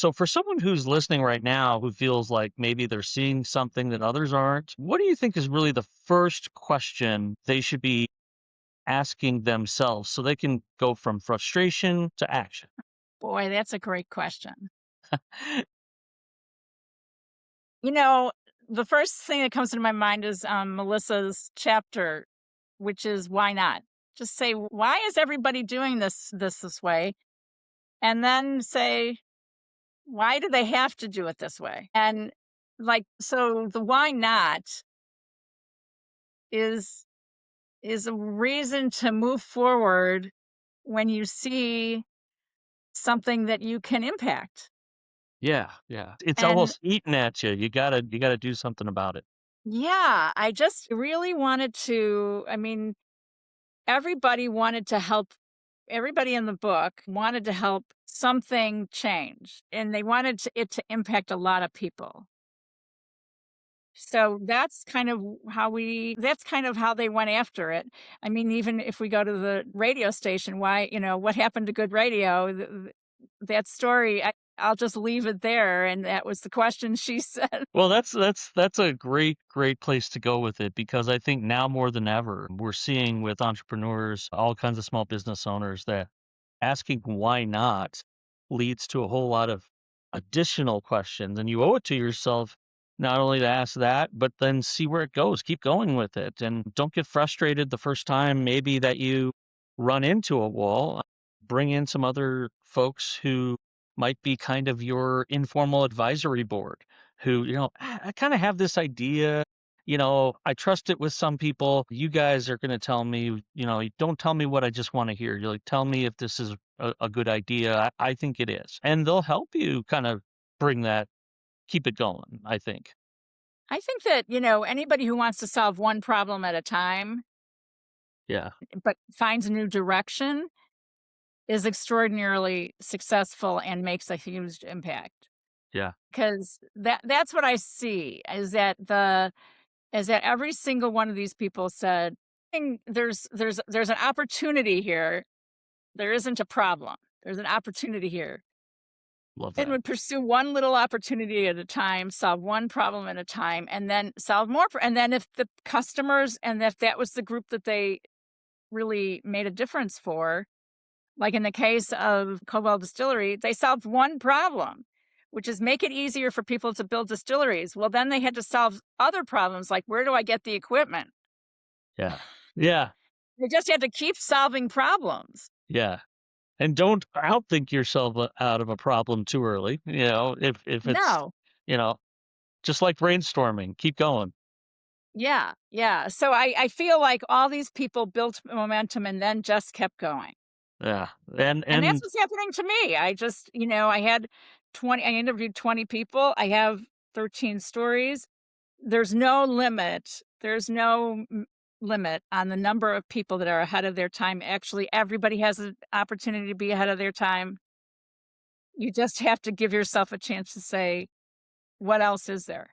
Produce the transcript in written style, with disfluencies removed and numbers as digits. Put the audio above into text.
So for someone who's listening right now who feels like maybe they're seeing something that others aren't, what do you think is really the first question they should be asking themselves so they can go from frustration to action? Boy, that's a great question. You know, the first thing that comes to my mind is Melissa's chapter, which is why not? Just say, why is everybody doing this way? And then say, why do they have to do it this way? And like, so the why not is is a reason to move forward when you see something that you can impact. Yeah, yeah. It's And almost eating at you. You gotta do something about it. yeah, I just really wanted to, I mean, everybody wanted to help. Everybody in the book wanted to help something change, and they wanted it to impact a lot of people. So that's kind of how they went after it. I mean, even if we go to the radio station, why, what happened to good radio? That story, I'll just leave it there. And that was the question she said. Well, that's a great place to go with it because I think now more than ever, we're seeing with entrepreneurs, all kinds of small business owners that asking why not leads to a whole lot of additional questions. And you owe it to yourself not only to ask that, but then see where it goes. Keep going with it. And don't get frustrated the first time maybe that you run into a wall. Bring in some other folks who might be kind of your informal advisory board who, I kind of have this idea. I trust it with some people. You guys are going to tell me, don't tell me what I just want to hear. You're like, tell me if this is a good idea. I think it is. And they'll help you kind of bring that, keep it going, I think. I think that, anybody who wants to solve one problem at a time, Yeah. but finds a new direction is extraordinarily successful and makes a huge impact. Yeah. 'Cause that's what I see is that every single one of these people said, There's an opportunity here. There isn't a problem. There's an opportunity here." Love And that. would pursue one little opportunity at a time, solve one problem at a time, and then solve more and then if the customers and if that was the group that they really made a difference for, like in the case of Cobell Distillery, they solved one problem, which is make it easier for people to build distilleries. Well, then they had to solve other problems like where do I get the equipment? Yeah. Yeah. They just had to keep solving problems. Yeah. And don't outthink yourself out of a problem too early. If it's, No. you know, just like brainstorming, keep going. Yeah. Yeah. So I feel like all these people built momentum and then just kept going. Yeah. And And that's and what's happening to me. I just, I interviewed 20 people. I have 13 stories. There's no limit. There's no limit on the number of people that are ahead of their time. Actually, everybody has an opportunity to be ahead of their time. You just have to give yourself a chance to say, what else is there?